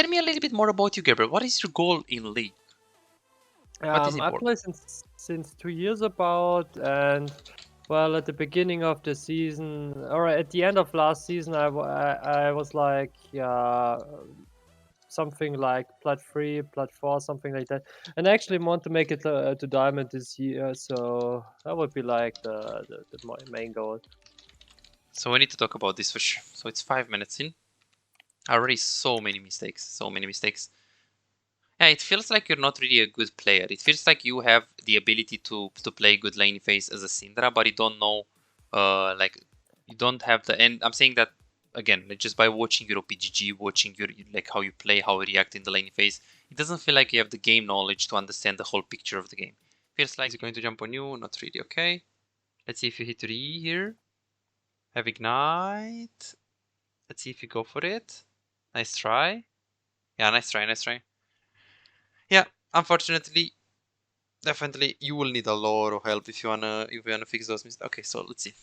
tell me a little bit more about you, Gabriel. What is your goal in League? What is I important? play since 2 years about, and well, at the beginning of the season, or at the end of last season, I was like, yeah, something like plat 3, plat 4, something like that. And I actually want to make it to diamond this year, so that would be like my main goal. So we need to talk about this for sure. So it's 5 minutes in. Already so many mistakes, so many mistakes. Yeah, it feels like you're not really a good player. It feels like you have the ability to play good lane phase as a Syndra, but you don't know, like, you don't have the. And I'm saying that again, like, just by watching your OPGG, watching your like how you play, how you react in the lane phase, it doesn't feel like you have the game knowledge to understand the whole picture of the game. Feels like he's going to jump on you, not really. Okay, let's see if you hit re here. Have ignite. Let's see if you go for it. Nice try. Yeah, nice try, nice try. Yeah, unfortunately, definitely you will need a lot of help if you wanna fix those mistakes. Okay, so let's see.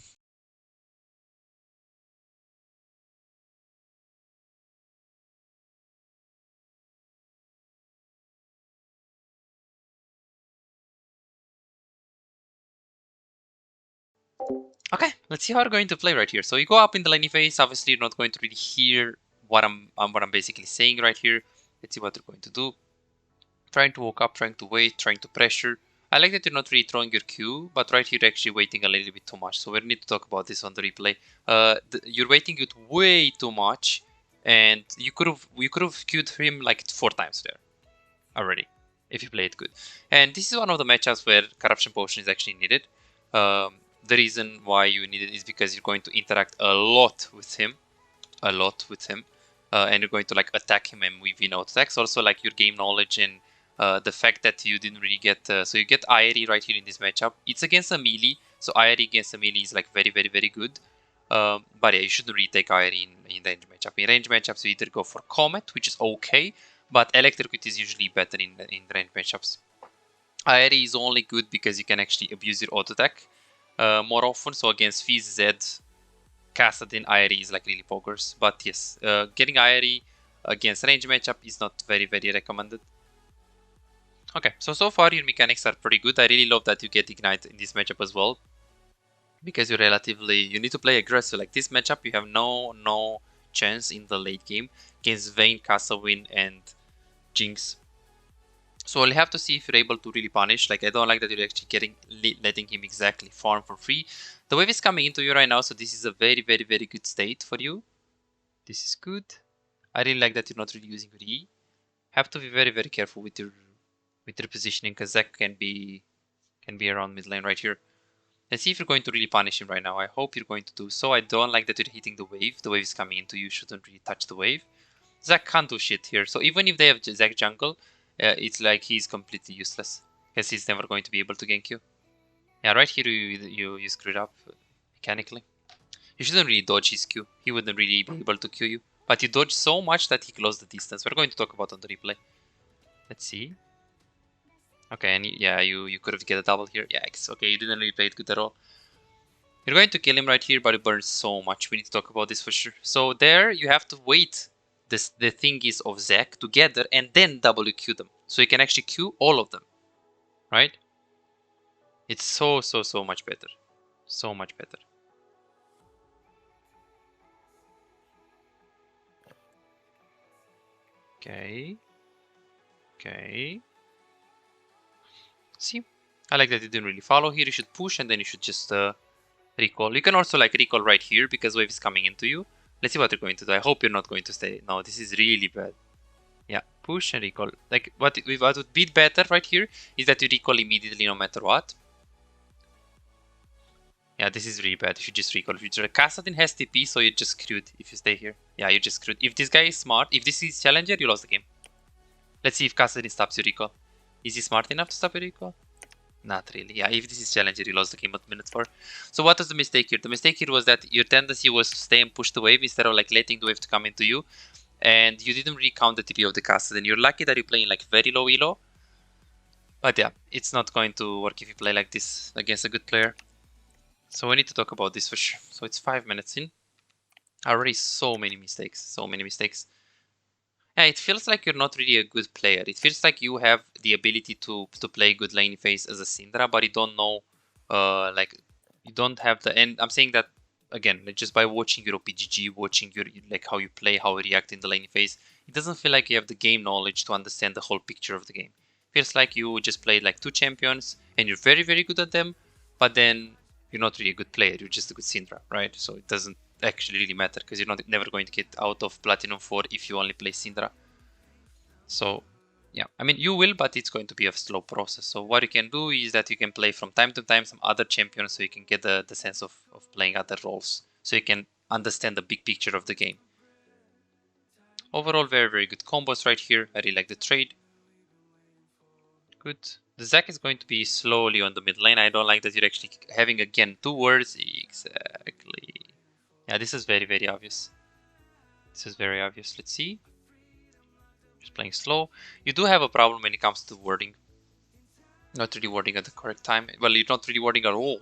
Okay, let's see how we're going to play right here. So you go up in the laning phase. Obviously, you're not going to really hear what I'm basically saying right here. Let's see what they're going to do. Trying to walk up, trying to wait, trying to pressure. I like that you're not really throwing your Q, but right here you're actually waiting a little bit too much. So we need to talk about this on the replay. You're waiting it way too much, and you could have Q'd him like 4 times there already if you play it good. And this is one of the matchups where Corruption Potion is actually needed. The reason why you need it is because you're going to interact a lot with him, and you're going to like attack him and weave in out attacks. Also, like your game knowledge and the fact that you didn't really get, so you get Irie right here in this matchup. It's against a melee, so Irie against a melee is like very, very, very good. But yeah, you shouldn't really take Irie in range matchup. In range matchups, you either go for Comet, which is okay, but Electrocute is usually better in range matchups. Irie is only good because you can actually abuse your auto attack more often. So against Fizz, Zed, Kassadin, Irie is like really pokers. But yes, getting Irie against range matchup is not very, very recommended. Okay, so far your mechanics are pretty good. I really love that you get Ignite in this matchup as well, because you need to play aggressive. Like this matchup, you have no chance in the late game against Vayne, Castlewin, and Jinx. So we'll have to see if you're able to really punish. Like, I don't like that you're actually letting him exactly farm for free. The wave is coming into you right now, so this is a very, very, very good state for you. This is good. I really like that you're not really using re. Have to be very, very careful with your positioning, because Zach can be around mid lane right here. Let's see if you're going to really punish him right now. I hope you're going to do so. I don't like that you're hitting the wave. The wave is coming into you. You shouldn't really touch the wave. Zach can't do shit here. So even if they have Zach jungle, it's like he's completely useless, because he's never going to be able to gank you. Yeah, right here you screwed up mechanically. You shouldn't really dodge his Q. He wouldn't really be able to Q you. But you dodged so much that he closed the distance. We're going to talk about on the replay. Let's see. Okay, and yeah, you could have get a double here. Yeah, okay, you didn't really play it good at all. You're going to kill him right here, but it burns so much. We need to talk about this for sure. So there, you have to wait the thingies of Zac together and then WQ them. So you can actually Q all of them, right? It's so much better. So much better. Okay. Okay. See? I like that you didn't really follow here. You should push and then you should just recall. You can also like recall right here because wave is coming into you. Let's see what you're going to do. I hope you're not going to stay. No, this is really bad. Yeah, push and recall. Like what would be better right here is that you recall immediately no matter what. Yeah, this is really bad. You should just recall. Kassadin has TP, so you're just screwed if you stay here. Yeah, you're just screwed. If this guy is smart, if this is Challenger, you lost the game. Let's see if Kassadin stops your recall. Is he smart enough to stop your recall? Not really. Yeah, if this is Challenger, you lost the game at minute 4. So what was the mistake here? The mistake here was that your tendency was to stay and push the wave instead of like letting the wave to come into you. And you didn't really count the TP of the Kassadin. You're lucky that you're playing like very low elo. But yeah, it's not going to work if you play like this against a good player. So we need to talk about this for sure. So it's 5 minutes in. Already so many mistakes. So many mistakes. Yeah, it feels like you're not really a good player. It feels like you have the ability to play good lane phase as a Syndra, but you don't know, like, you don't have the. And I'm saying that again, like, just by watching your OPGG, watching your like how you play, how you react in the lane phase, it doesn't feel like you have the game knowledge to understand the whole picture of the game. It feels like you just played like 2 champions and you're very very good at them, but then you're not really a good player. You're just a good Syndra, right? So it doesn't actually really matter because you're not never going to get out of Platinum 4 if you only play Syndra. So yeah, I mean you will, but it's going to be a slow process. So what you can do is that you can play from time to time some other champions so you can get the sense of playing other roles. So you can understand the big picture of the game. Overall, very, very good combos right here. I really like the trade. Good. The Zac is going to be slowly on the mid lane. I don't like that you're actually having again 2 words. Exactly. Yeah, this is very, very obvious. This is very obvious. Let's see. Just playing slow. You do have a problem when it comes to wording. Not really wording at the correct time. Well, you're not really wording at all.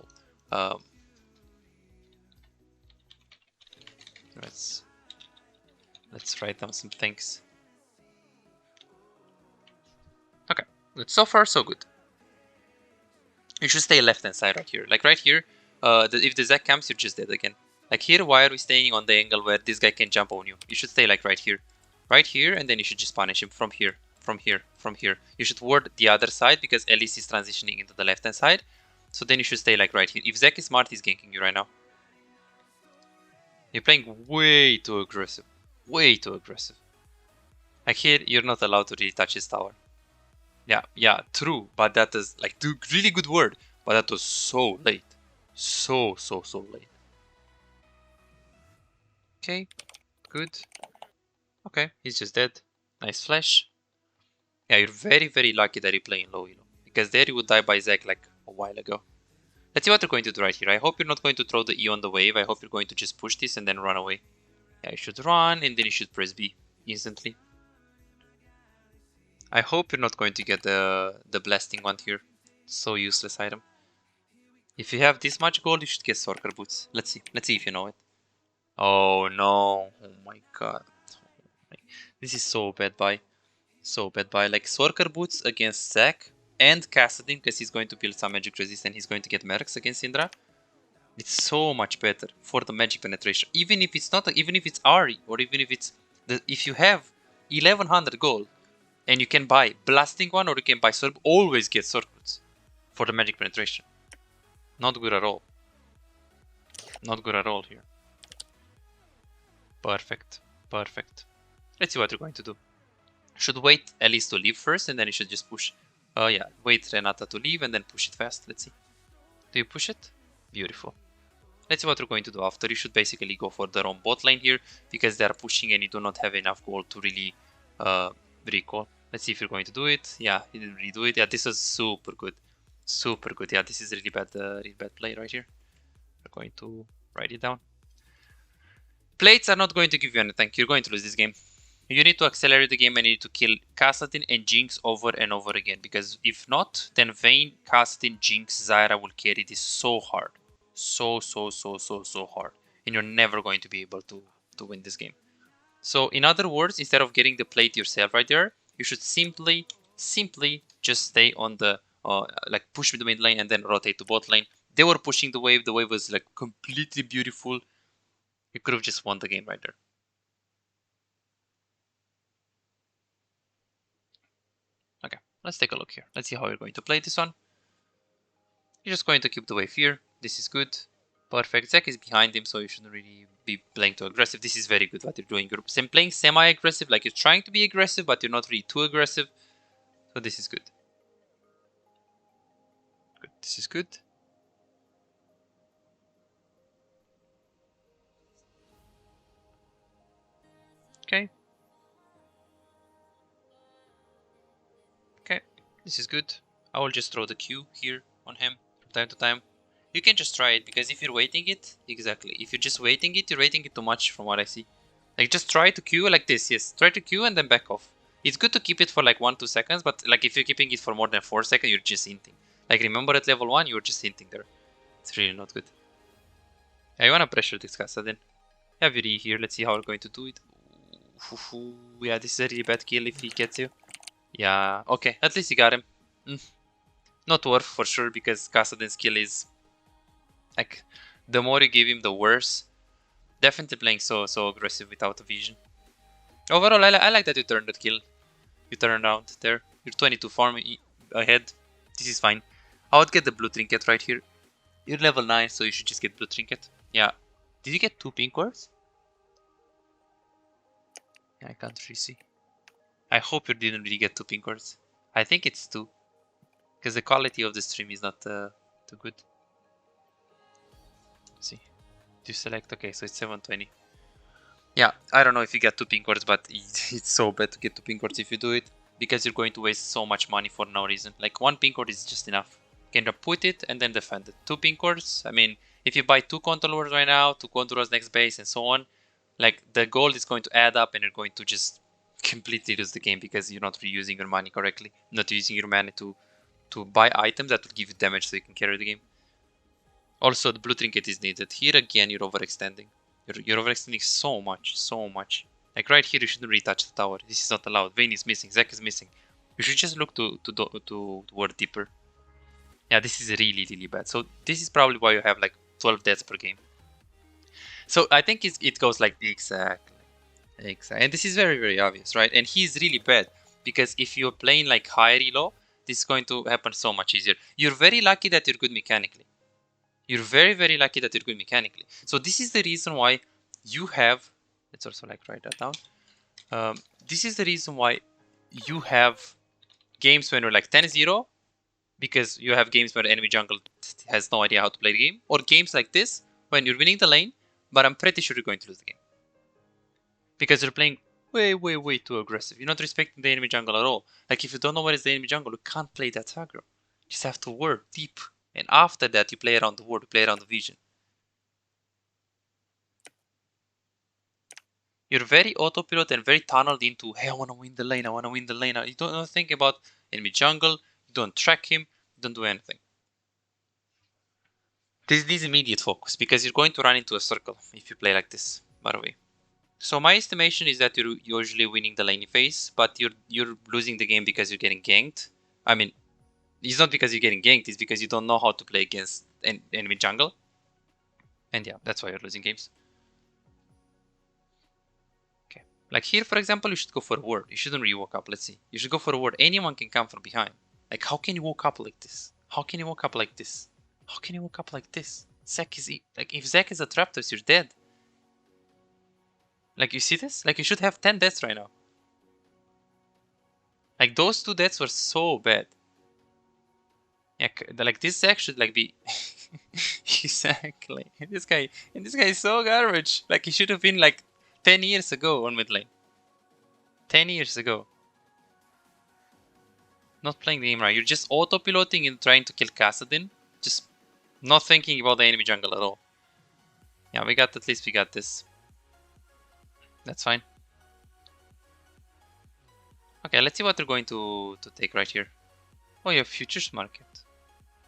Let's write down some things. Okay, good. So far, so good. You should stay left hand side right here. Like right here, if the Zac comes, you're just dead again. Like here, why are we staying on the angle where this guy can jump on you? You should stay like right here. Right here, and then you should just punish him from here, from here, from here. You should ward the other side because Elise is transitioning into the left hand side. So then you should stay like right here. If Zac is smart, he's ganking you right now. You're playing way too aggressive. Way too aggressive. Like here, you're not allowed to really touch his tower. Yeah, true. But that is like really good word. But that was so late. So late. Okay, good. Okay, he's just dead. Nice flash. Yeah, you're very, very lucky that you're playing low elo. Because there you would die by Zac like a while ago. Let's see what you're going to do right here. I hope you're not going to throw the E on the wave. I hope you're going to just push this and then run away. Yeah, you should run and then you should press B instantly. I hope you're not going to get the blasting one here. So useless item. If you have this much gold, you should get SoloQ boots. Let's see. Let's see if you know it. Oh no. Oh my god. This is so bad buy. So bad buy. Like SoloQ boots against Zac and Kassadin because he's going to build some magic resist and he's going to get Mercs against Syndra. It's so much better for the magic penetration. Even if it's not, even if it's Ari, or even if it's if you have 1100 gold and you can buy blasting one or you can buy SoloQ, always get SoloQ boots for the magic penetration. Not good at all. Not good at all here. Perfect. Perfect. Let's see what you're going to do. Should wait Elise to leave first and then you should just push. Yeah, wait Renata to leave and then push it fast. Let's see. Do you push it? Beautiful. Let's see what we're going to do after. You should basically go for their own bot lane here because they are pushing and you do not have enough gold to really recall. Let's see if you're going to do it. Yeah, you didn't really do it. Yeah, this was super good. Super good. Yeah, this is really bad play right here. We're going to write it down. Plates are not going to give you anything. You're going to lose this game. You need to accelerate the game and you need to kill Kassadin and Jinx over and over again. Because if not, then Vayne, Kassadin, Jinx, Zyra will carry this so hard. So hard. And you're never going to be able to win this game. So in other words, instead of getting the plate yourself right there, you should simply just stay on the like push the mid lane and then rotate to bot lane. They were pushing the wave. The wave was like completely beautiful. You could have just won the game right there. Okay, let's take a look here. Let's see how you're going to play this one. You're just going to keep the wave here. This is good. Perfect. Zac is behind him, so you shouldn't really be playing too aggressive. This is very good what you're doing. You're playing semi-aggressive, like you're trying to be aggressive, but you're not really too aggressive. So this is good. Good. This is good. Okay. Okay. This is good. I will just throw the Q here on him from time to time. You can just try it, because if you're waiting it, exactly. If you're just waiting it, you're waiting it too much from what I see. Like just try to Q like this, yes. Try to Q and then back off. It's good to keep it for like 1-2 seconds, but like if you're keeping it for more than 4 seconds, you're just hinting. Like remember at level 1, you were just hinting there. It's really not good. Yeah, you wanna pressure this Kassadin. Have your E here, let's see how we're going to do it. Yeah, this is a really bad kill if he gets you. Yeah, okay, at least he got him. Not worth for sure, because Kassadin's kill is like, the more you give him, the worse. Definitely playing so aggressive without a vision. Overall, I like that you turned that kill. You turn around there. You're 22 farm ahead. This is fine. I would get the blue trinket right here. You're level 9, so you should just get blue trinket. Yeah. Did you get 2 pink words? Yeah, I can't really see. I hope you didn't really get 2 pink words. I think it's 2. Because the quality of the stream is not too good. Let's see. Do you select? Okay, so it's 720. Yeah, I don't know if you get 2 pink words, but it's so bad to get 2 pink words if you do it. Because you're going to waste so much money for no reason. Like 1 pink word is just enough. You can put it and then defend it. 2 pink words, I mean, if you buy 2 controllers right now, 2 controllers next base and so on, like the gold is going to add up and you're going to just completely lose the game because you're not reusing your money correctly. Not using your money to buy items that will give you damage so you can carry the game. Also, the blue trinket is needed. Here again, you're overextending. You're overextending so much. Like right here, you shouldn't really touch the tower. This is not allowed. Vayne is missing. Zek is missing. You should just look to ward deeper. Yeah, this is really bad. So this is probably why you have like 12 deaths per game. So I think it goes like exactly. And this is very obvious, right? And he's really bad because if you're playing like high reload, this is going to happen so much easier. You're very lucky that you're good mechanically. You're very lucky that you're good mechanically. So this is the reason why you have, let's also like write that down. This is the reason why you have games when you're like 10-0, because you have games where the enemy jungle has no idea how to play the game, or games like this when you're winning the lane, but I'm pretty sure you're going to lose the game. Because you're playing way too aggressive. You're not respecting the enemy jungle at all. Like if you don't know what is the enemy jungle, you can't play that aggro. You just have to ward deep. And after that, you play around the ward, you play around the vision. You're very autopilot and very tunneled into, hey, I want to win the lane, You don't think about enemy jungle, you don't track him, you don't do anything. This needs immediate focus, because you're going to run into a circle if you play like this, by the way. So my estimation is that you're usually winning the lane phase, but you're losing the game because you're getting ganked. I mean, it's not because you're getting ganked, it's because you don't know how to play against enemy jungle. And yeah, that's why you're losing games. Okay. Like here, for example, you should go for a ward. You shouldn't really walk up. Let's see. You should go for a ward. Anyone can come from behind. Like, how can you walk up like this? How can you walk up like this? How can you walk up like this? Zek is... Like, if Zek is a Traptos, you're dead. Like, you see this? Like, you should have 10 deaths right now. Like, those 2 deaths were so bad. Yeah, like, this Zek should, like, be... Exactly. And this guy is so garbage. Like, he should have been, like, 10 years ago on mid lane. 10 years ago. Not playing the game right. You're just auto-piloting and trying to kill Kassadin. Just not thinking about the enemy jungle at all. Yeah, at least we got this. That's fine. Okay, let's see what we're going to take right here. Oh, you have futures market.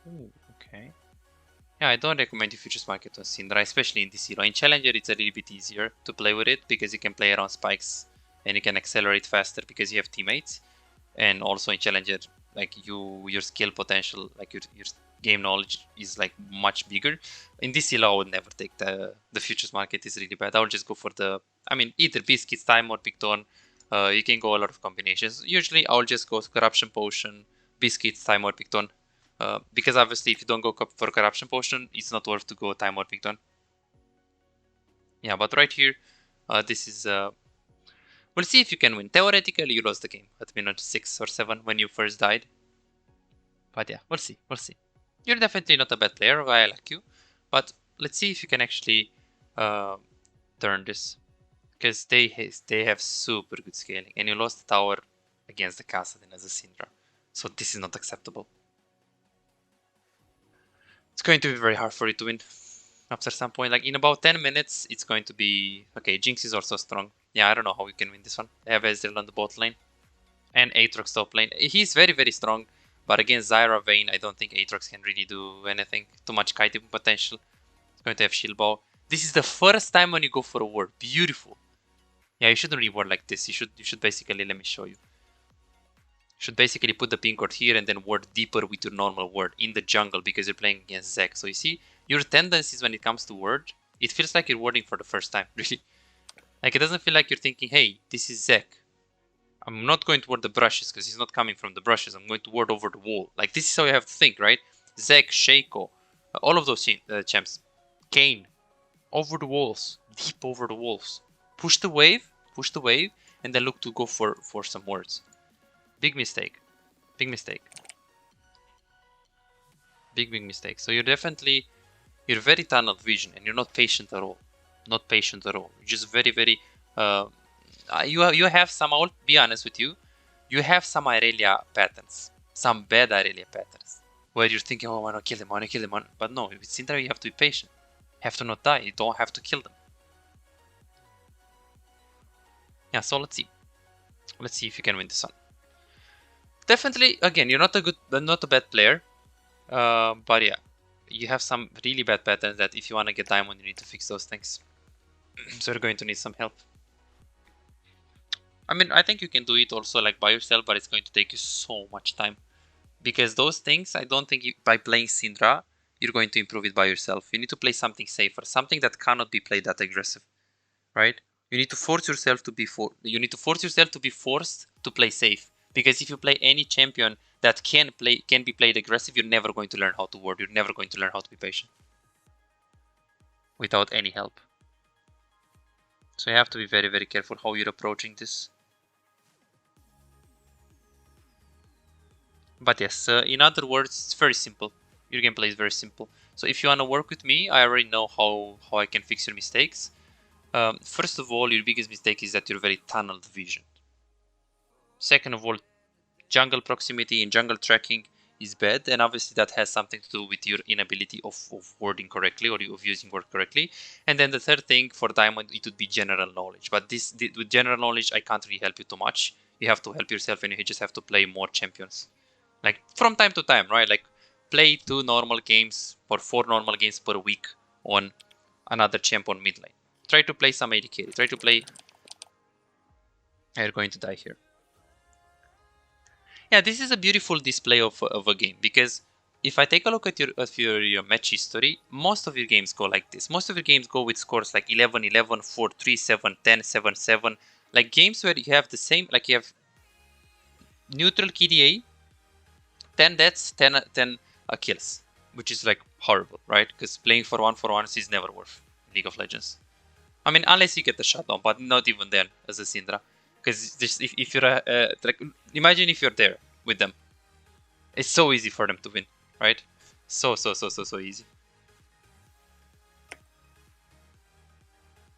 Ooh, okay. Yeah, I don't recommend you futures market on Syndra, especially in this hero. In Challenger, it's a little bit easier to play with it because you can play around spikes and you can accelerate faster because you have teammates. And also in Challenger, like your skill potential, like your game knowledge is like much bigger. In this hero, I would never take the futures market. Is really bad. I would just go for the, I mean, either biscuits, time or Picton. You can go a lot of combinations. Usually, I'll just go corruption potion, biscuits, time or Picton. Because obviously, if you don't go for corruption potion, it's not worth to go time or Picton. Yeah, but right here, this is. We'll see if you can win. Theoretically, you lost the game at minute 6 or 7 when you first died. But yeah, we'll see. You're definitely not a bad player. I like you, but let's see if you can actually turn this, because they have super good scaling, and you lost the tower against the Kassadin as a Syndra, so this is not acceptable. It's going to be very hard for you to win after some point. Like in about 10 minutes, it's going to be okay. Jinx is also strong. Yeah, I don't know how we can win this one. They have Ezreal on the bot lane and Aatrox top lane. He's very strong. But against Zyra Vayne, I don't think Aatrox can really do anything. Too much kiting potential. It's going to have shield ball. This is the first time when you go for a ward. Beautiful. Yeah, you shouldn't reward like this. You should basically, let me show you. You should basically put the pink ward here and then ward deeper with your normal ward in the jungle because you're playing against Zek. So you see, your tendencies when it comes to ward, it feels like you're warding for the first time, really. Like, it doesn't feel like you're thinking, hey, this is Zek. I'm not going to ward the brushes because he's not coming from the brushes. I'm going to ward over the wall. Like, this is how you have to think, right? Zek, Shaco, all of those champs. Kane, over the walls, deep over the walls. Push the wave, and then look to go for some wards. Big mistake. Big mistake. Big mistake. So you're very tunnel vision and you're not patient at all. Not patient at all. You're just very you have some, I'll be honest with you, you have some Irelia patterns. Some bad Irelia patterns. Where you're thinking, oh, I wanna kill them, but no, with Syndra you have to be patient. You have to not die, you don't have to kill them. Yeah, so let's see. Let's see if you can win this one. Definitely, again, you're not a bad player. But yeah, you have some really bad patterns that if you want to get diamond, you need to fix those things. So you're going to need some help. I mean, I think you can do it also like by yourself, but it's going to take you so much time. Because those things, I don't think by playing Syndra, you're going to improve it by yourself. You need to play something safer, something that cannot be played that aggressive, right? You need to force yourself to be forced to play safe. Because if you play any champion that can be played aggressive, you're never going to learn how to ward. You're never going to learn how to be patient without any help. So you have to be very careful how you're approaching this. But yes, in other words, it's very simple. Your gameplay is very simple. So if you want to work with me, I already know how I can fix your mistakes. First of all, your biggest mistake is that you're very tunnel visioned. Second of all, jungle proximity and jungle tracking is bad, and obviously that has something to do with your inability of wording correctly or of using word correctly. And then the third thing for diamond, it would be general knowledge. But with general knowledge, I can't really help you too much. You have to help yourself, and you just have to play more champions. Like from time to time, right? Like play 2 normal games or 4 normal games per week on another champ on mid lane. Try to play some AD carry. Try to play. You're going to die here. Yeah, this is a beautiful display of a game, because if I take a look at your match history, most of your games go like this. Most of your games go with scores like 11-11, 4-3, 7-10, 7-7. Like games where you have the same, like you have neutral KDA, 10 deaths, 10 kills, which is like horrible, right? Because playing for one is never worth League of Legends. I mean, unless you get the shutdown, but not even then as a Syndra. Because if you're like, imagine if you're there with them, it's so easy for them to win, right? So easy.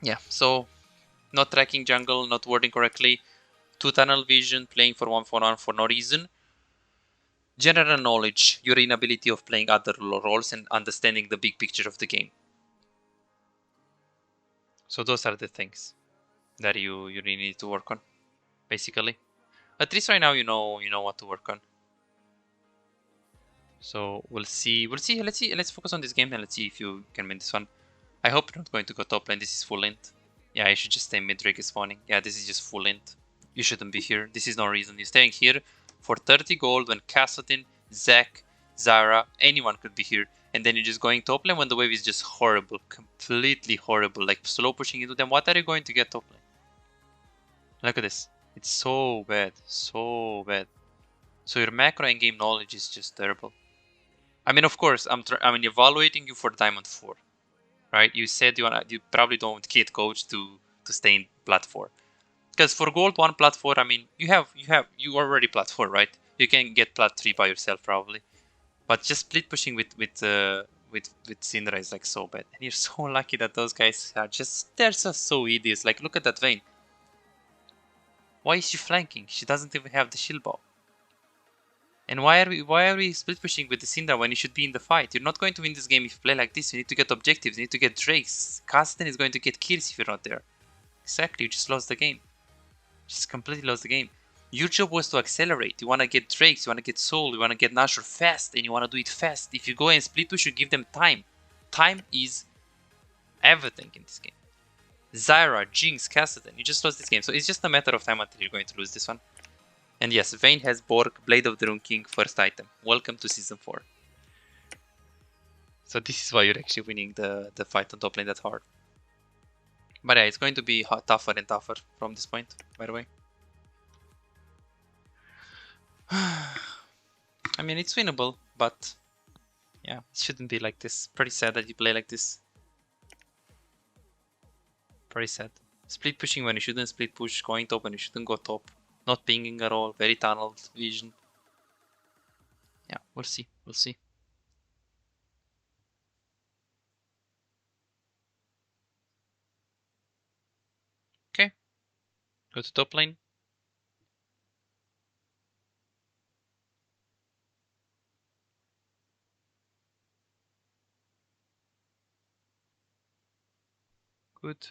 Yeah, so not tracking jungle, not wording correctly, 2 tunnel vision, playing for one for no reason. General knowledge, your inability of playing other roles and understanding the big picture of the game. So those are the things that you really need to work on, basically. At least right now you know what to work on. So we'll see. Let's focus on this game and let's see if you can win this one. I hope you're not going to go top lane. This is full int. Yeah, you should just stay mid. Drake is spawning. Yeah, this is just full int. You shouldn't be here. This is no reason. You're staying here for 30 gold when Kassadin, Zac, Zara, anyone could be here. And then you're just going top lane when the wave is just horrible. Completely horrible. Like slow pushing into them. What are you going to get top lane? Look at this. It's so bad. So bad. So your macro and game knowledge is just terrible. I mean, of course, I'm evaluating you for Diamond 4, right? You said you probably don't get coach to stay in Plat 4, because for Gold 1 Plat 4, I mean, you already Plat 4, right? You can get Plat 3 by yourself probably, but just split pushing with Syndra is like so bad, and you're so lucky that those guys are they're just so idiots. Like, look at that Vayne. Why is she flanking? She doesn't even have the shield bow. And why are we split pushing with the Syndra when you should be in the fight? You're not going to win this game if you play like this. You need to get objectives. You need to get Drakes. Kassadin is going to get kills if you're not there. Exactly, you just lost the game. Just completely lost the game. Your job was to accelerate. You want to get Drakes, you want to get Soul, you want to get Nashor fast, and you want to do it fast. If you go and split push, you give them time. Time is everything in this game. Zyra, Jinx, Kassadin. You just lost this game. So it's just a matter of time until you're going to lose this one. And yes, Vayne has Borg, Blade of the Rune King, first item. Welcome to Season 4. So this is why you're actually winning the fight on top lane that hard. But yeah, it's going to be tougher and tougher from this point, by the way. I mean, it's winnable, but yeah, it shouldn't be like this. Pretty sad that you play like this. Pretty sad. Split pushing when you shouldn't split push, going top when you shouldn't go top. Not pinging at all, very tunneled vision. Yeah, we'll see, we'll see. Okay, go to top lane. Good.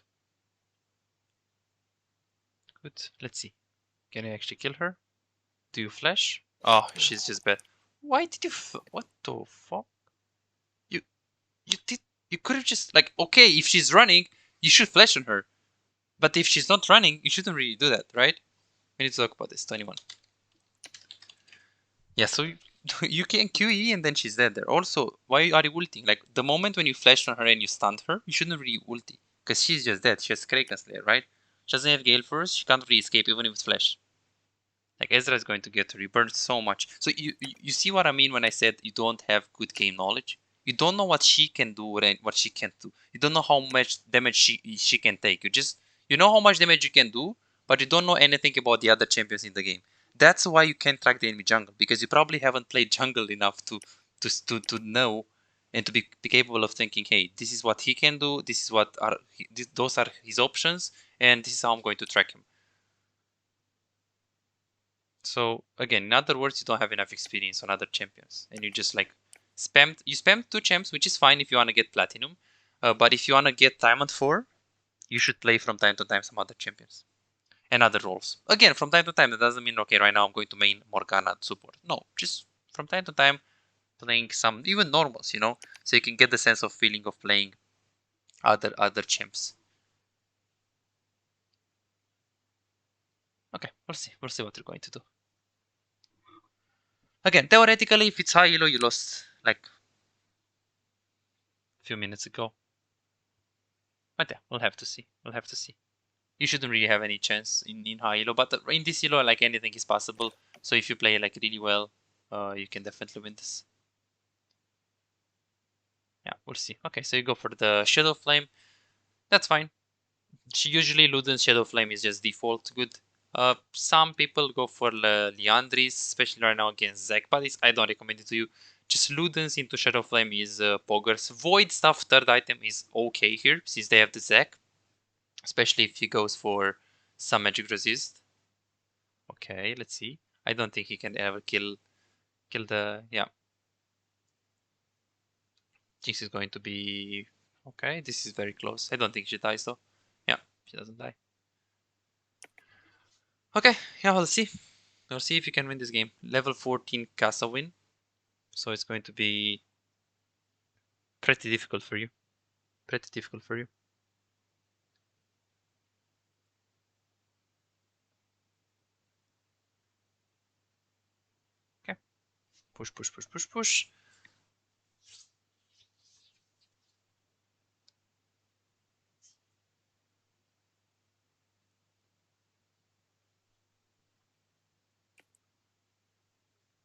Good. Let's see. Can I actually kill her? Do you flash? Oh, she's just bad. Why did you what the fuck? You did you could have just like, okay, if she's running, you should flash on her. But if she's not running, you shouldn't really do that, right? We need to talk about this. 21. Yeah, so you can QE and then she's dead there. Also, why are you ulting? Like, the moment when you flashed on her and you stunned her, you shouldn't really ulti. Because she's just dead. She has Kraken Slayer, right? She doesn't have Gale Force. She can't really escape even if it's flash. Like, Ezra is going to get her. He burns so much. So you see what I mean when I said you don't have good game knowledge? You don't know what she can do and what she can't do. You don't know how much damage she can take. You know how much damage you can do, but you don't know anything about the other champions in the game. That's why you can't track the enemy jungle, because you probably haven't played jungle enough to know and to be capable of thinking, hey, this is what he can do, this is what are those are his options, and this is how I'm going to track him. So again, in other words, you don't have enough experience on other champions, and you just like spammed 2 champs, which is fine if you want to get platinum, but if you want to get diamond 4, you should play from time to time some other champions and other roles. Again, from time to time, that doesn't mean, okay, right now I'm going to main Morgana support. No, just from time to time playing some even normals, you know, so you can get the sense of feeling of playing other champs. Okay, we'll see what you're going to do. Again, theoretically, if it's high elo, you lost like a few minutes ago. But yeah, we'll have to see. We'll have to see. You shouldn't really have any chance in high elo, but in this elo, like, anything is possible. So if you play like really well, you can definitely win this. Yeah, we'll see. Okay, so you go for the Shadow Flame. That's fine. Usually Luden's Shadow Flame is just default good. Some people go for Liandry's, especially right now against Zac, but I don't recommend it to you. Just Luden's into Shadow Flame is poggers. Void stuff, third item, is okay here, since they have the Zac. Especially if he goes for some magic resist. Okay, let's see. I don't think he can ever kill the, yeah. Jinx is going to be okay. This is very close. I don't think she dies though. Yeah, she doesn't die. Okay, yeah, we'll see. We'll see if you can win this game. Level 14 Casa win. So it's going to be pretty difficult for you. Pretty difficult for you. Okay. Push, push, push, push, push.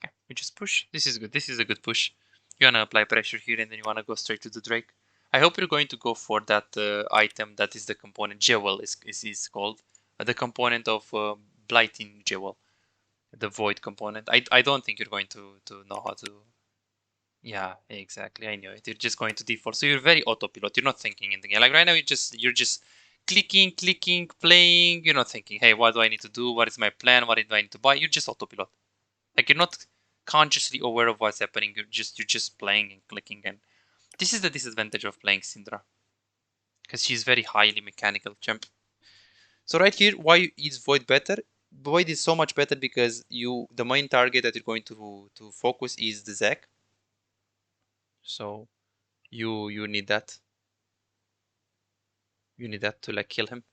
Okay, we just push. This is good. This is a good push. You wanna apply pressure here and then you wanna go straight to the Drake. I hope you're going to go for that item that is the component. Jewel is called. The component of Blighting Jewel. The Void component. I don't think you're going to know how to... Yeah, exactly. I knew it. You're just going to default. So you're very autopilot. You're not thinking anything. Like right now, you're just clicking, playing. You're not thinking, hey, what do I need to do? What is my plan? What do I need to buy? You're just autopilot. Like, you're not consciously aware of what's happening. You're just playing and clicking. And this is the disadvantage of playing Syndra, because she's very highly mechanical champ. So right here, why is Void better? Void is so much better because the main target that you're going to focus is the Zac. So you need that. You need that to like kill him.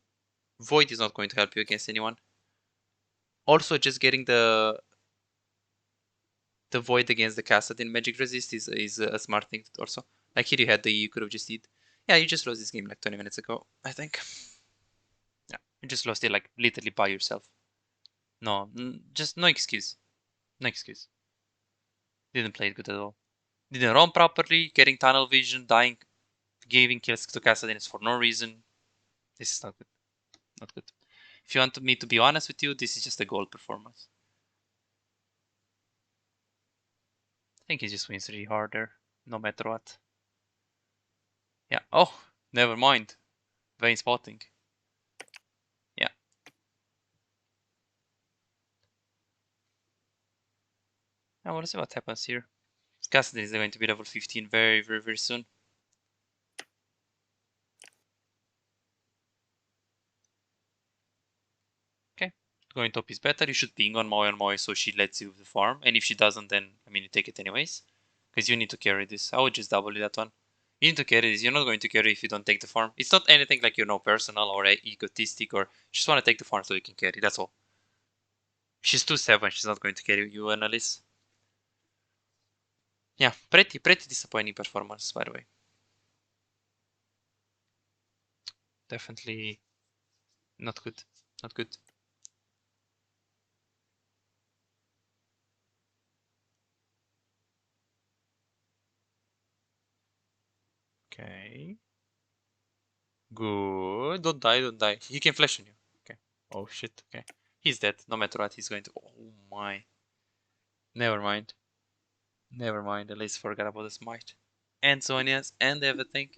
Void is not going to help you against anyone. Also, just getting the void against the Kassadin magic resist is a smart thing also. Like here you had the you could have just did. Yeah, you just lost this game like 20 minutes ago, I think. Yeah, you just lost it like literally by yourself. No, just no excuse. No excuse. Didn't play it good at all. Didn't run properly, getting tunnel vision, dying, giving kills to Kassadin for no reason. This is not good. Not good. If you want me to be honest with you, this is just a gold performance. I think he just wins really harder, no matter what. Yeah. Oh, never mind. Vein spotting. Yeah. I want to see what happens here. Cassidy is going to be level 15 very, very, very soon. Okay. Going top is better. You should ping on Moy so she lets you the farm. And if she doesn't, then, I mean, you take it anyways. Because you need to carry this. I would just double that one. You need to carry this. You're not going to carry if you don't take the farm. It's not anything like, you know, personal or egotistic or just want to take the farm so you can carry. That's all. She's 2-7. She's not going to carry you, Annalise. Yeah, pretty disappointing performance, by the way. Definitely not good. Not good. Okay. Good. Don't die, don't die. He can flash on you. Okay. Oh shit. Okay. He's dead. No matter what, he's going to. Oh my. Never mind. Never mind. At least forgot about the smite. And Sonia's and everything.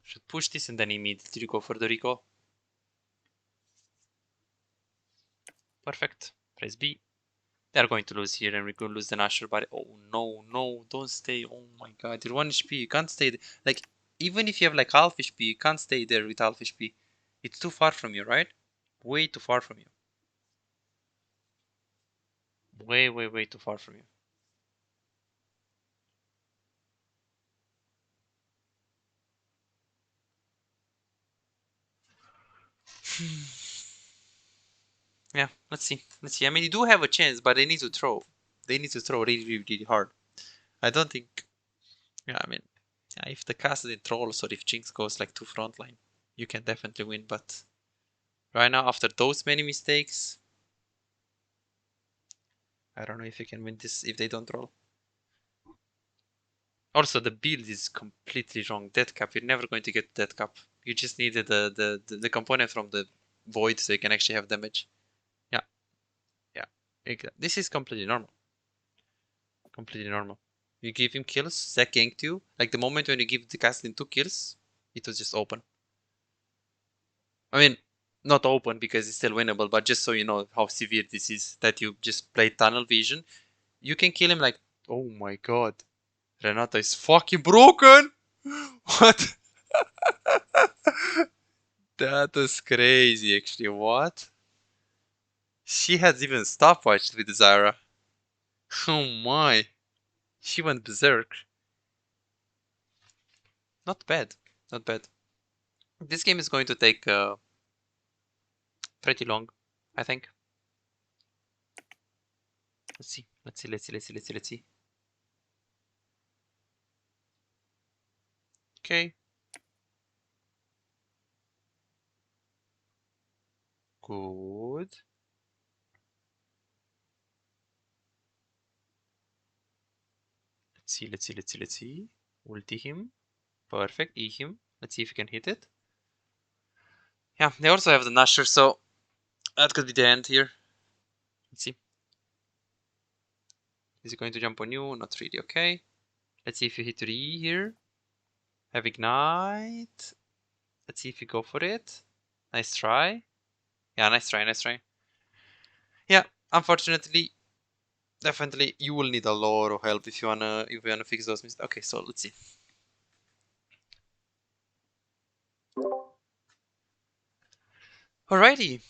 Should push this and then immediately go for the recall. Perfect. Press B. They're going to lose here and we're going to lose the Nashor body. Oh no, no, don't stay. Oh my god. You're 1 HP. You can't stay there. Like, even if you have like half HP, you can't stay there with half HP. It's too far from you, right? Way too far from you. Way, way, way too far from you. Yeah, let's see. Let's see. I mean, you do have a chance, but they need to throw. They need to throw really, really, really hard. I don't think. Yeah, I mean, yeah, if the cast didn't trolls or if Jinx goes like to frontline, you can definitely win. But right now, after those many mistakes, I don't know if you can win this if they don't roll. Also, the build is completely wrong. Death cap, you're never going to get death cap. You just needed the component from the void so you can actually have damage. Yeah, yeah. This is completely normal. Completely normal. You give him kills, Zac ganked you. Like the moment when you give the Castlin 2 kills, it was just open. I mean, not open because it's still winnable, but just so you know how severe this is, that you just play tunnel vision. You can kill him like, oh my god. Renata is fucking broken! What? That was crazy actually, what? She has even stopwatched with Zyra. Oh my. She went berserk. Not bad. Not bad. This game is going to take pretty long, I think. Let's see. Let's see. Let's see. Let's see. Let's see. Let's see. Okay. Good. Let's see. Let's see. Let's see. Let's see. Ulti him. Perfect. E him. Let's see if we can hit it. Yeah. They also have the Nashor, so that could be the end here. Let's see. Is he going to jump on you? Not really. Okay. Let's see if you hit 3 here. Have ignite. Let's see if you go for it. Nice try. Yeah, nice try. Nice try. Yeah. Unfortunately, definitely you will need a lot of help if you wanna fix those mistakes. Okay, so let's see. Alrighty.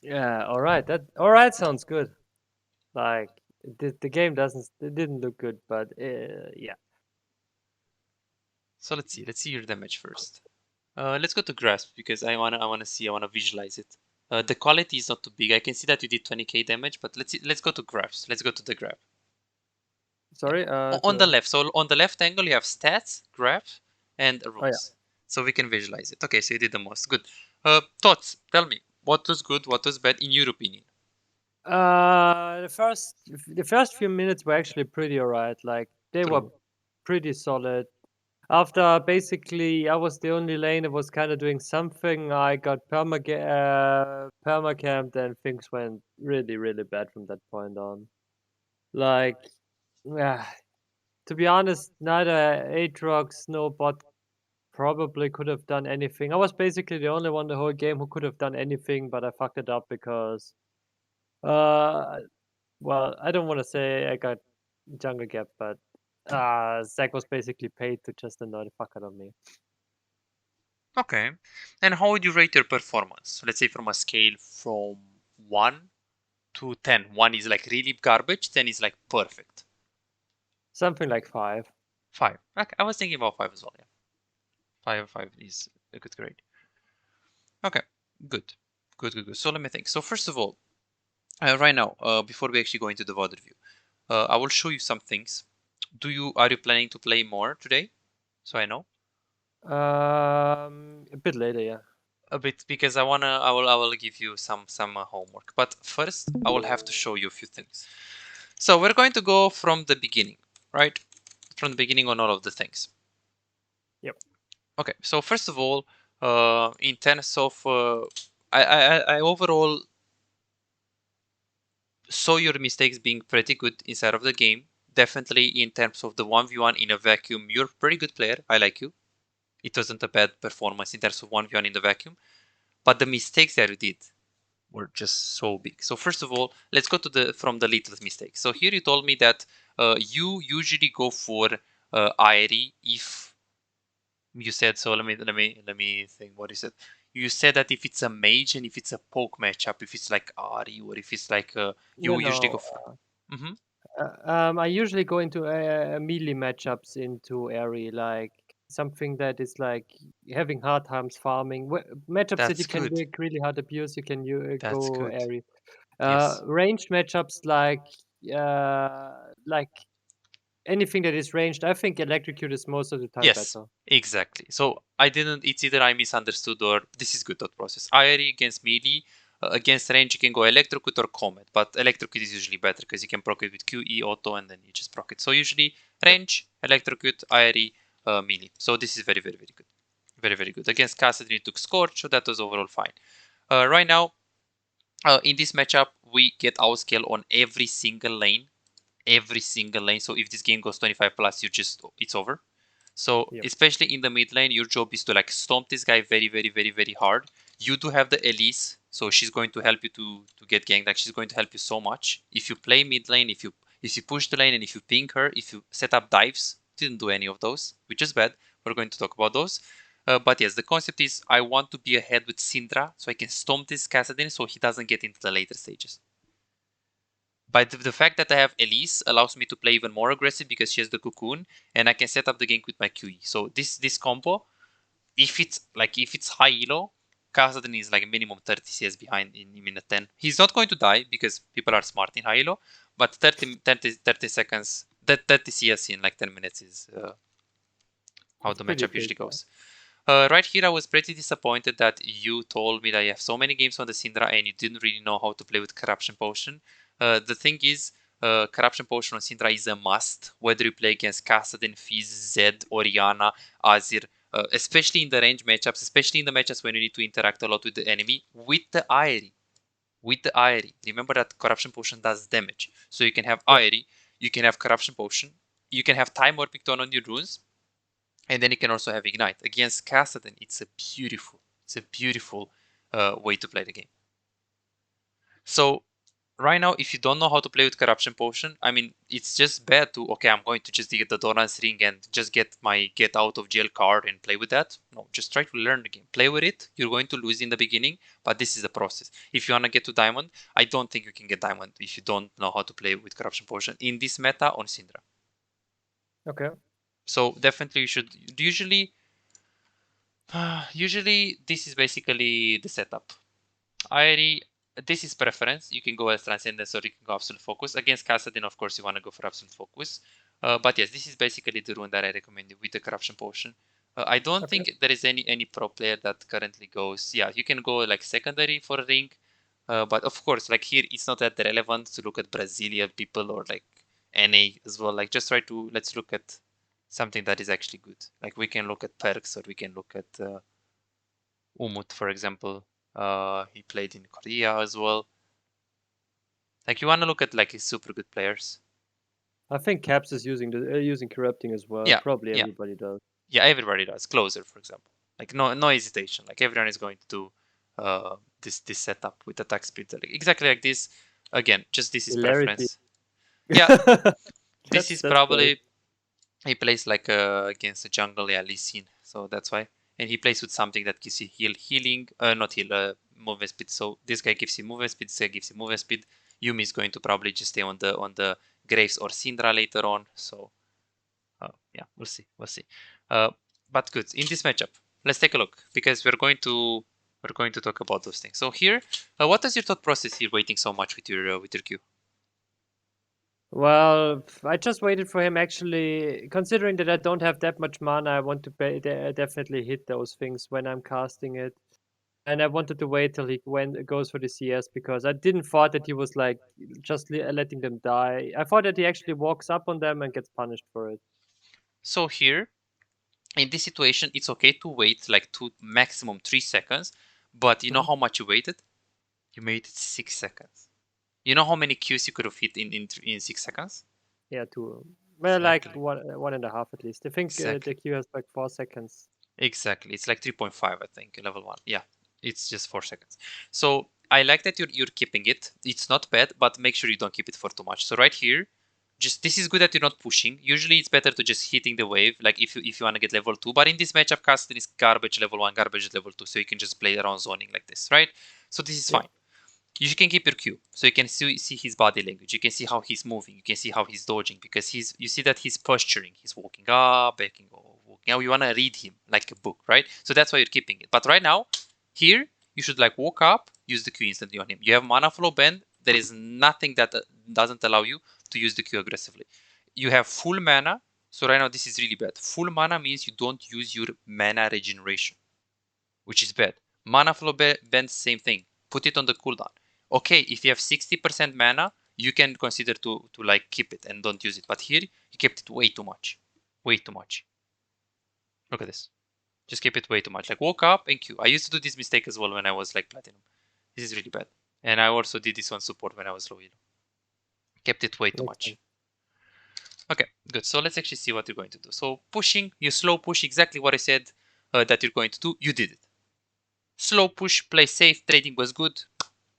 Yeah, all right. That all right sounds good. Like the game didn't look good, but yeah. So let's see your damage first. Let's go to grasp because I wanna visualize it. The quality is not too big. I can see that you did 20k damage, but let's go to grabs. Let's go to the grab. Sorry. On the left. So on the left angle, you have stats, graph, and rules. Oh, yeah. So we can visualize it. Okay, so you did the most. Good. Thoughts. Tell me, what was good, what was bad in your opinion? The first few minutes were actually pretty alright. Like they True. were pretty solid. After basically I was the only lane that was kind of doing something. I got permacamped and things went really, really bad from that point on. Like, yeah, to be honest, neither Aatrox nor bot probably could have done anything. I was basically the only one the whole game who could have done anything, but I fucked it up because, well, I don't want to say I got jungle gap, but Zach was basically paid to just annoy the fuck out of me. Okay. And how would you rate your performance? Let's say from a scale from 1 to 10. 1 is like really garbage, 10 is like perfect. Something like 5. 5. Okay, I was thinking about 5 as well, yeah. 5 is a good grade. Okay, good. Good. So let me think. So first of all, right now, before we actually go into the VOD review, I will show you some things. Are you planning to play more today? So I know. A bit later, yeah. A bit, because I will give you some homework. But first, I will have to show you a few things. So we're going to go from the beginning, right? From the beginning on all of the things. Yep. Okay. So first of all, in terms of, I overall saw your mistakes being pretty good inside of the game. Definitely in terms of the 1v1 in a vacuum, you're a pretty good player. I like you. It wasn't a bad performance in terms of 1v1 in the vacuum. But the mistakes that you did were just so big. So first of all, let's go to from the littlest mistakes. So here you told me that you usually go for IRE if you said so. Let me think. What is it? You said that if it's a mage and if it's a poke matchup, if it's like Ari or if it's like you usually go No. for. Mm-hmm. I usually go into melee matchups into Airy, like something that is like having hard times farming. Matchups that That's you can good. make really hard abuse, you can That's go good. Airy. Yes. Ranged matchups like anything that is ranged, I think Electrocute is most of the time Yes, better. exactly. So I didn't. It's either I misunderstood or this is good thought process. IRE against melee, against range you can go electrocute or comet, but electrocute is usually better because you can proc it with QE auto and then you just proc it. So usually Yep. range, electrocute, IRE, melee. So this is very good. Very good. Against Kassadin it took Scorch, so that was overall fine. Right now, in this matchup, we get outscale on every single lane. So if this game goes 25 plus, it's over. So Yep. especially in the mid lane, your job is to like stomp this guy very hard. You do have the Elise, so she's going to help you to get ganked. Like she's going to help you so much. If you play mid lane, if you push the lane and if you ping her, if you set up dives, didn't do any of those, which is bad. We're going to talk about those. But yes, the concept is I want to be ahead with Syndra so I can stomp this Kassadin so he doesn't get into the later stages. But the fact that I have Elise allows me to play even more aggressive because she has the cocoon and I can set up the gank with my QE. So this combo, if it's high elo, Kassadin is like minimum 30 CS behind in minute 10. He's not going to die because people are smart in high elo, but 30 seconds, that 30 CS in like 10 minutes is how It's the pretty matchup big, usually yeah. goes. Right here, I was pretty disappointed that you told me that you have so many games on the Syndra and you didn't really know how to play with Corruption Potion. The thing is, Corruption Potion on Syndra is a must, whether you play against Kassadin, Fizz, Zed, Orianna, Azir, especially in the range matchups, especially in the matchups when you need to interact a lot with the enemy, with the Aerie. With the Aerie. Remember that Corruption Potion does damage. So you can have Yep. Aerie, you can have Corruption Potion, you can have Time Warping Tone on your runes, and then you can also have Ignite. Against Kassadin, it's a beautiful way to play the game. So right now, if you don't know how to play with Corruption Potion, I mean, it's just bad to, okay, I'm going to just get the Doran's Ring and just get my get out of jail card and play with that. No, just try to learn the game. Play with it. You're going to lose in the beginning, but this is the process. If you want to get to Diamond, I don't think you can get Diamond if you don't know how to play with Corruption Potion in this meta on Syndra. Okay. So definitely you should usually this is basically the setup. This is preference. You can go as transcendence or you can go absolute focus. Against Kassadin, of course, you want to go for absolute focus. But yes, this is basically the rune that I recommend with the corruption potion. I don't think there is any pro player that currently goes. Yeah, you can go like secondary for a ring, but of course, like here, it's not that relevant to look at Brazilian people or like NA as well. Like just try to let's look at something that is actually good. Like we can look at perks or we can look at Umut, for example. He played in Korea as well. Like you want to look at like his super good players. I think Caps is using corrupting as well. Yeah, Probably yeah, everybody does. yeah. Everybody does. Closer, for example. Like no hesitation. Like everyone is going to do this setup with attack speed like, exactly like this. Again, just this is Hilarity. preference. Yeah, this is That's great. probably he plays like against a jungle, yeah, Lee Sin, so that's why. And he plays with something that gives you healing, not heal, movement speed. So this guy gives you movement speed, this guy gives you movement speed. Yumi is going to probably just stay on the Graves or Syndra later on. So yeah, we'll see. Uh, but good in this matchup. Let's take a look because we're going to talk about those things. So here, what is your thought process here, waiting so much with your Q? Well, I just waited for him actually. Considering that I don't have that much mana, I want to definitely hit those things when I'm casting it. And I wanted to wait till he goes for the CS because I didn't thought that he was like just letting them die. I thought that he actually walks up on them and gets punished for it. So here, in this situation, it's okay to wait like maximum 3 seconds, but you know how much you waited? You waited 6 seconds. You know how many Qs you could have hit in 6 seconds? Yeah, two. Well, like Exactly. one and a half at least. I think Exactly. the Q has like 4 seconds. Exactly. It's like 3.5, I think, level 1. Yeah, it's just 4 seconds. So I like that you're keeping it. It's not bad, but make sure you don't keep it for too much. So right here, just this is good that you're not pushing. Usually it's better to just hitting the wave, like if you want to get level 2. But in this matchup, Castle is garbage level 1, garbage level 2, so you can just play around zoning like this, right? So this is Yeah. fine. You can keep your Q, so you can see his body language. You can see how he's moving. You can see how he's dodging because you see that he's posturing. He's walking up, backing, walking out. You wanna read him like a book, right? So that's why you're keeping it. But right now, here you should like walk up, use the Q instantly on him. You have mana flow bend. There is nothing that doesn't allow you to use the Q aggressively. You have full mana. So right now this is really bad. Full mana means you don't use your mana regeneration, which is bad. Mana flow bend, same thing. Put it on the cooldown. Okay, if you have 60% mana, you can consider to like keep it and don't use it. But here, you kept it way too much. Way too much. Look at this. Just keep it way too much. Like walk up and Q. I used to do this mistake as well when I was like platinum. This is really bad. And I also did this on support when I was low elo. Kept it way too much. Okay, good. So let's actually see what you're going to do. So pushing, you slow push exactly what I said that you're going to do. You did it. Slow push, play safe, trading was good.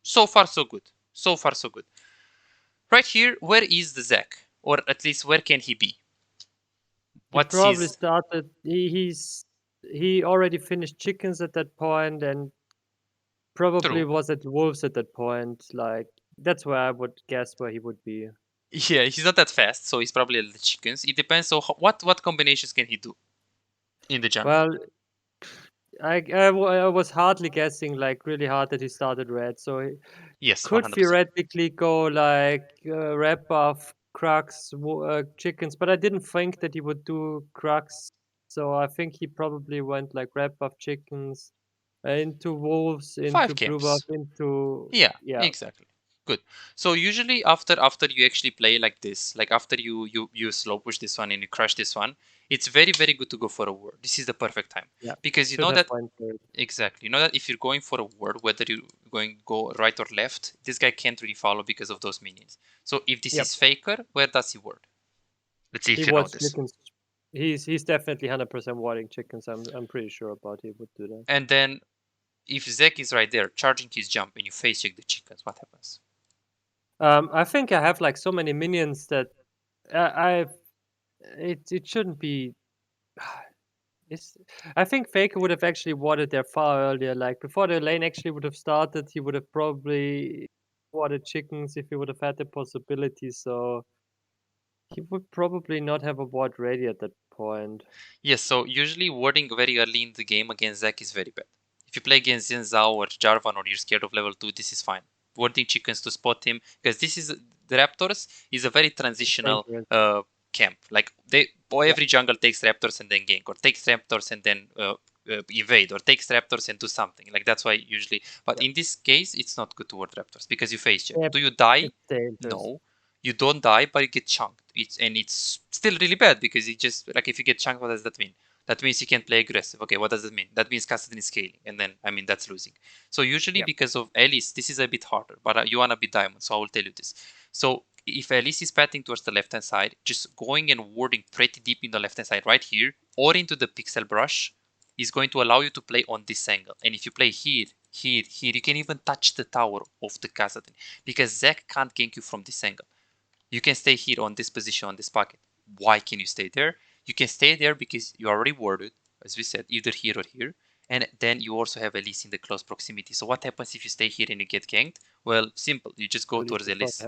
So far, so good. So far, so good. Right here, where is the Zach? Or at least, where can he be? He What's probably his... started. He already finished chickens at that point, and probably True. was at wolves at that point. Like that's where I would guess where he would be. Yeah, he's not that fast, so he's probably at the chickens. It depends. So what combinations can he do in the jungle? Well, I was hardly guessing, like really hard that he started red. So he Yes, could 100%. theoretically go like red buff, Crux, chickens, but I didn't think that he would do Crux. So I think he probably went like red buff chickens into wolves, into 5 blue buff, camps. into Yeah, yeah. exactly. Good. So usually after you actually play like this, like after you slow push this one and you crush this one, it's very very good to go for a ward. This is the perfect time Yeah, because you should know have that went for it. exactly. You know that if you're going for a ward, whether you're going to go right or left, this guy can't really follow because of those minions. So if this Yep, is Faker, where does he ward? Let's see he if you know was this. chickens. He's definitely 100% warding chickens. I'm pretty sure about he would do that. And then if Zek is right there, charging his jump, and you face check the chickens, what happens? I think I have like so many minions that I it shouldn't be. It's, I think Faker would have actually warded there far earlier. Like before the lane actually would have started, he would have probably warded chickens if he would have had the possibility. So he would probably not have a ward ready at that point. Yes, so usually warding very early in the game against Zac is very bad. If you play against Zinzao or Jarvan or you're scared of level 2, this is fine. Warding chickens to spot him, because this is the Raptors is a very transitional camp. Like every jungle takes Raptors and then gank, or takes Raptors and then evade, or takes Raptors and do something. Like that's why usually. But in this case, it's not good to ward Raptors because you face check. Do you die? No. You don't die, but you get chunked. It's still really bad because it just like if you get chunked, what does that mean? That means you can play aggressive. Okay, what does that mean? That means Kassadin is scaling, and then I mean that's losing. So usually because of Alice, this is a bit harder, but you wanna be diamond, so I will tell you this. So if Alice is patting towards the left hand side, just going and warding pretty deep in the left hand side right here, or into the pixel brush, is going to allow you to play on this angle. And if you play here, here, you can even touch the tower of the Kassadin because Zac can't gank you from this angle. You can stay here on this position, on this pocket. Why can you stay there? You can stay there because you are already warded, as we said, either here or here. And then you also have Elise in the close proximity. So what happens if you stay here and you get ganked? Well, simple. You just go towards Elise.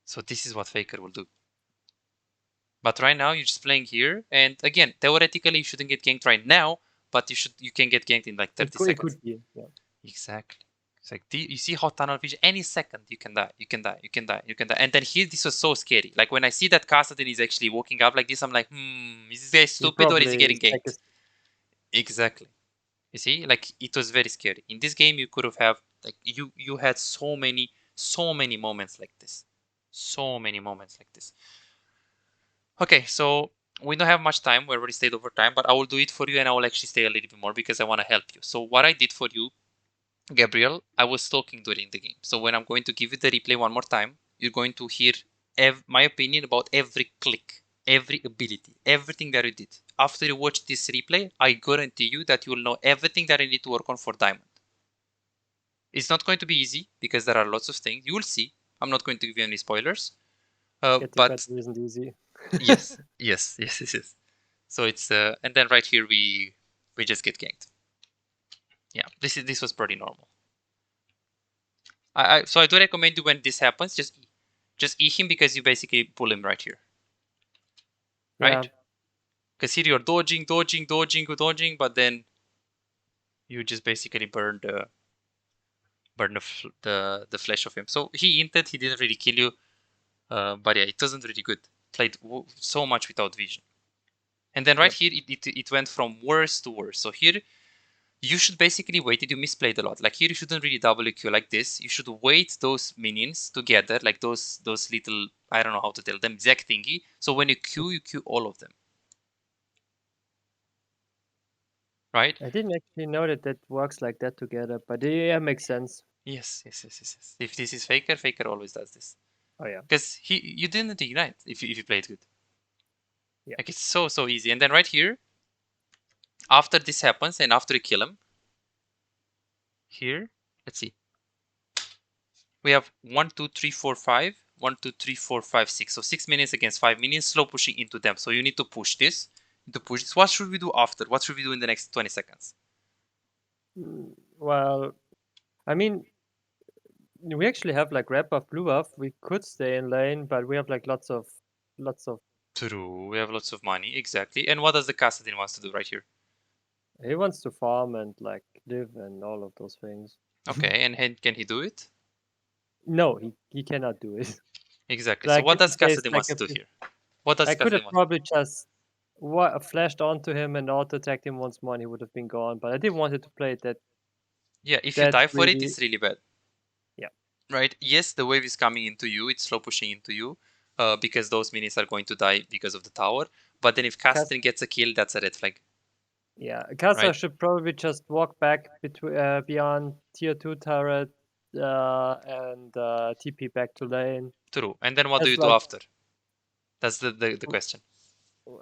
So this is what Faker will do. But right now you're just playing here, and again, theoretically you shouldn't get ganked right now, but you can get ganked in like 30 seconds. It could be, yeah. Exactly. It's like you see how tunnel vision, any second you can die, you can die, you can die, you can die. And then here this was so scary. Like when I see that Kassadin is actually walking up like this, I'm like, is this guy stupid or is he getting ganked? Exactly. You see, like it was very scary. In this game you could have like you had so many moments like this. So many moments like this. Okay, so we don't have much time. We already stayed over time, but I will do it for you and I will actually stay a little bit more because I want to help you. So what I did for you, Gabriel, I was talking during the game. So when I'm going to give you the replay one more time, you're going to hear my opinion about every click, every ability, everything that you did. After you watch this replay, I guarantee you that you will know everything that you need to work on for Diamond. It's not going to be easy because there are lots of things. You will see. I'm not going to give you any spoilers. But isn't easy. yes. So it's and then right here we just get ganked. Yeah, this was pretty normal. So I do recommend you when this happens, just E him because you basically pull him right here, right? Because here you're dodging, but then you just basically burn the flesh of him. So he inted, he didn't really kill you, but yeah, it wasn't really good. Played so much without vision. And then right here, it went from worse to worse. So here, you should basically wait. You misplayed a lot. Like here, you shouldn't really double Q like this. You should wait those minions together, like those little, I don't know how to tell them, Zac thingy. So when you Q all of them. Right? I didn't actually know that works like that together, but yeah, makes sense. Yes. If this is Faker always does this. Oh yeah. Because you didn't ignite if you played good. Yeah. Like it's so easy. And then right here, after this happens and after you kill him, here, let's see. We have 1, 2, 3, 4, 5. 1, 2, 3, 4, 5, 6. So 6 minions against 5 minions, slow pushing into them. So you need to push this. What should we do after? What should we do in the next 20 seconds? Well, I mean, we actually have like red buff, blue buff. We could stay in lane, but we have like lots of. True, we have lots of money, exactly. And what does the Kassadin wants to do right here? He wants to farm and like live and all of those things. Okay, and can he do it? No, he cannot do it. Exactly. Like, so what does Kassadin wants to do here? What does I could have probably just flashed onto him and auto attacked him once more and he would have been gone, but I didn't want it to play it that. Yeah, if you die for it, it's really bad. Yeah. Right? Yes, the wave is coming into you, it's slow pushing into you, because those minions are going to die because of the tower. But then if Kassadin gets a kill, that's a red flag. Yeah, Kasa should probably just walk back beyond tier 2 turret and TP back to lane. True. And then what do you do after? That's the question.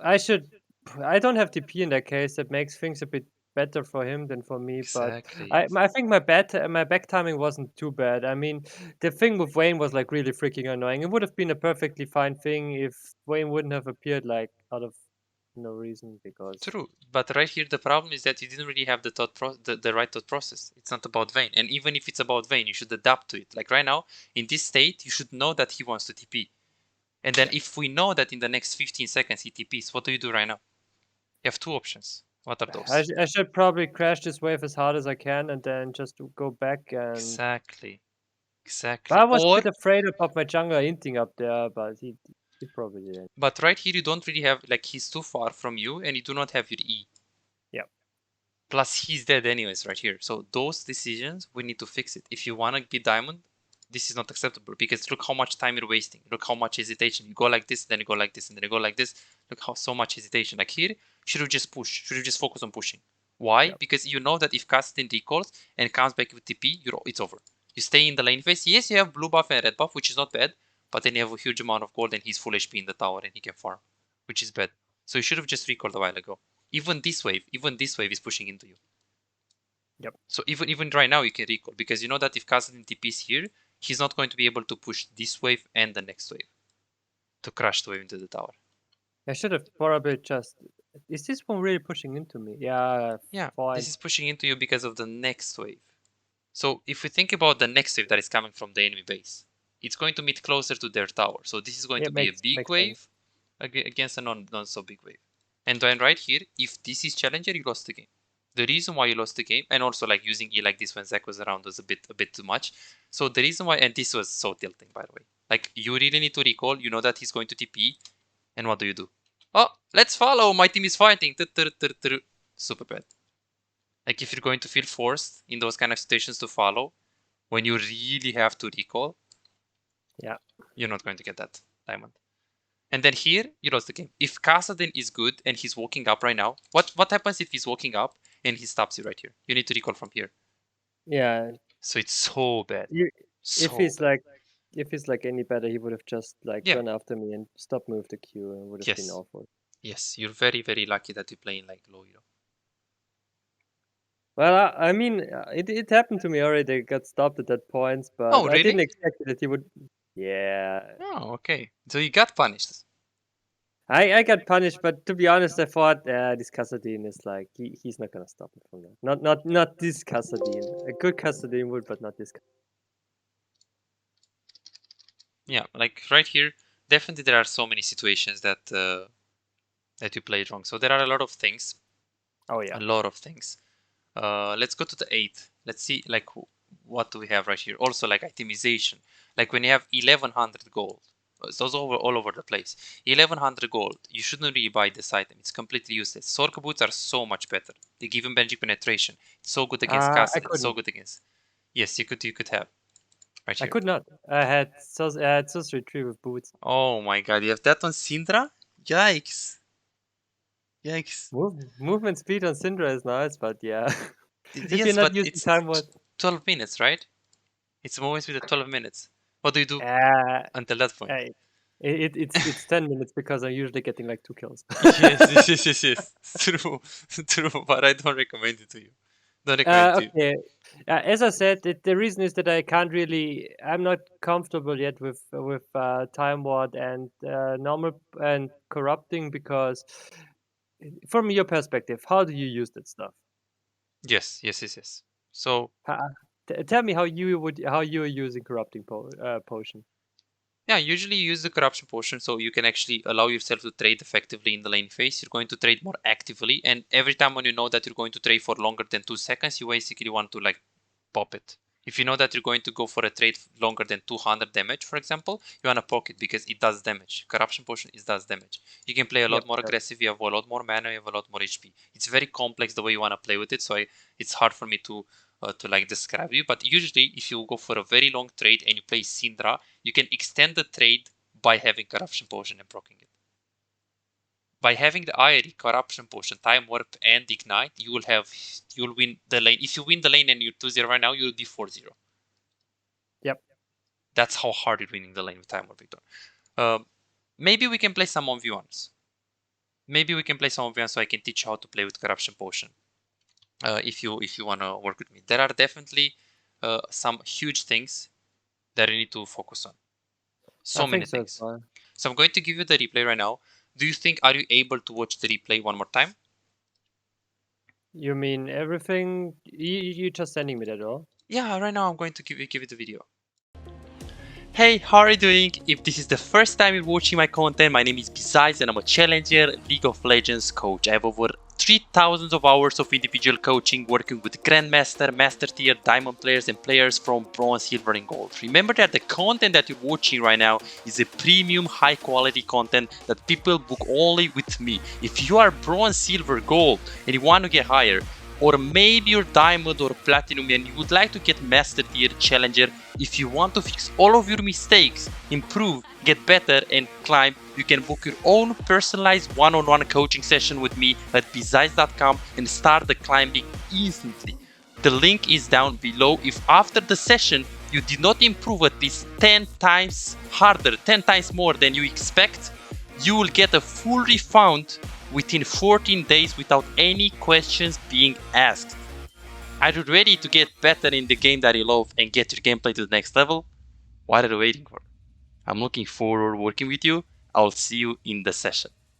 I don't have TP in that case. That makes things a bit better for him than for me. Exactly. But I think my back timing wasn't too bad. I mean, the thing with Vayne was like really freaking annoying. It would have been a perfectly fine thing if Vayne wouldn't have appeared like out of no reason because. True, but right here the problem is that you didn't really have the right thought process. It's not about Vayne, and even if it's about Vayne, you should adapt to it. Like right now, in this state, you should know that he wants to TP. And then if we know that in the next 15 seconds he TPs, what do you do right now? You have two options. What are those? I should probably crash this wave as hard as I can and then just go back and. Exactly. But Exactly. I was a Or, bit afraid of my jungler hinting up there, but he probably didn't. but right here you don't really have, like, he's too far from you and you do not have your E. Yeah. Plus he's dead anyways right here. So those decisions, we need to fix it. If you want to be diamond, this is not acceptable because look how much time you're wasting. Look how much hesitation. You go like this, then you go like this, and then you go like this. Look how so much hesitation. Like here, should you just push? Should you just focus on pushing? Why? Yeah. Because you know that if Kastin recalls and comes back with TP, it's over. You stay in the lane phase. Yes, you have blue buff and red buff, which is not bad, but then you have a huge amount of gold and he's full HP in the tower and he can farm, which is bad. So you should have just recalled a while ago. Even this wave is pushing into you. Yep. So even right now you can recall because you know that if Kassadin TPs here, he's not going to be able to push this wave and the next wave to crash the wave into the tower. I should have probably just. Is this one really pushing into me? Yeah. Yeah, Fine. this is pushing into you because of the next wave. So if we think about the next wave that is coming from the enemy base, it's going to meet closer to their tower. So this is going to be a big wave against a not so big wave. And then right here, if this is challenger, you lost the game. The reason why you lost the game, and also like using E like this when Zach was around was a bit too much. So the reason why, and this was so tilting by the way, like you really need to recall, you know that he's going to TP, and what do? Oh, let's follow, my team is fighting. Super bad. Like if you're going to feel forced in those kind of situations to follow, when you really have to recall, yeah, you're not going to get that diamond. And then here, you lost the game. If Kassadin is good and he's walking up right now, what happens if he's walking up and he stops you right here? You need to recall from here. Yeah. So it's so bad. If he's like any better, he would have just like Yeah. gone after me and stopped move the Q and would have been awful. Yes, you're very, very lucky that you're playing like low hero. Well, I mean, it happened to me already. I got stopped at that point, but Oh, I didn't really? expect that he would. Yeah. Oh, okay. So you got punished. I got punished, but to be honest, I thought this Kassadin is like he's not gonna stop me from that. Not this Kassadin. A good Kassadin would, but not this. Yeah, like right here, definitely there are so many situations that that you played wrong. So there are a lot of things. Oh yeah. A lot of things. Let's go to the 8th. Let's see like what do we have right here. Also like itemization. Like when you have 1100 gold. Those all over the place. 1100 gold. You shouldn't really buy this item. It's completely useless. SoloQ boots are so much better. They give him magic penetration. It's so good against Castle. It's so good against. Yes, you could have. Right here. I could not. I had sorcery tree with boots. Oh my god, you have that on Syndra? Yikes. Yikes. Movement speed on Syndra is nice, but yeah. If Yes, you're not but using it's time, what? 12 minutes, right? It's movement speed at 12 minutes. What do you do until that point? It's 10 minutes because I'm usually getting like 2 kills. yes. True, true. But I don't recommend it to you. Don't recommend it to you. Okay. As I said, the reason is that I can't really. I'm not comfortable yet with time ward and normal and corrupting because, from your perspective, how do you use that stuff? Yes. So Tell me how you are using corrupting potion. yeah, usually you use the corruption potion so you can actually allow yourself to trade effectively in the lane phase. You're going to trade more actively, and every time when you know that you're going to trade for longer than 2 seconds, you basically want to like pop it. If you know that you're going to go for a trade longer than 200 damage, for example, you want to poke it because it does damage. Corruption potion does damage. You can play a lot more aggressive, you have a lot more mana, you have a lot more HP. It's very complex the way you want to play with it, so it's hard for me to like describe you. But usually, if you go for a very long trade and you play Syndra, you can extend the trade by having Corruption Potion and proccing it. By having the IRE, Corruption Potion, Time Warp, and Ignite, you'll win the lane. If you win the lane and you're 2-0 right now, you'll be 4-0. Yep. That's how hard you're winning the lane with Time Warp, Victor. Maybe we can play some 1v1s. Maybe we can play some 1v1s so I can teach you how to play with Corruption Potion. If you want to work with me. There are definitely some huge things that you need to focus on. So many things. So I'm going to give you the replay right now. Do you think, are you able to watch the replay one more time? You mean everything? You just sending me that all? Yeah, right now I'm going to give you the video. Hey, how are you doing? If this is the first time you're watching my content, my name is Bizyze and I'm a Challenger League of Legends coach. I have over 3,000 of hours of individual coaching working with Grandmaster, Master Tier, Diamond players and players from Bronze, Silver and Gold. Remember that the content that you're watching right now is a premium high quality content that people book only with me. If you are Bronze, Silver, Gold and you want to get higher, or maybe you're Diamond or Platinum and you would like to get Master Tier, Challenger, if you want to fix all of your mistakes, improve, get better and climb, you can book your own personalized one-on-one coaching session with me at bizyze.com and start the climbing instantly. The link is down below. If after the session you did not improve at least 10 times harder, 10 times more than you expect, you will get a full refund within 14 days without any questions being asked. Are you ready to get better in the game that you love and get your gameplay to the next level? What are you waiting for? I'm looking forward to working with you. I'll see you in the session.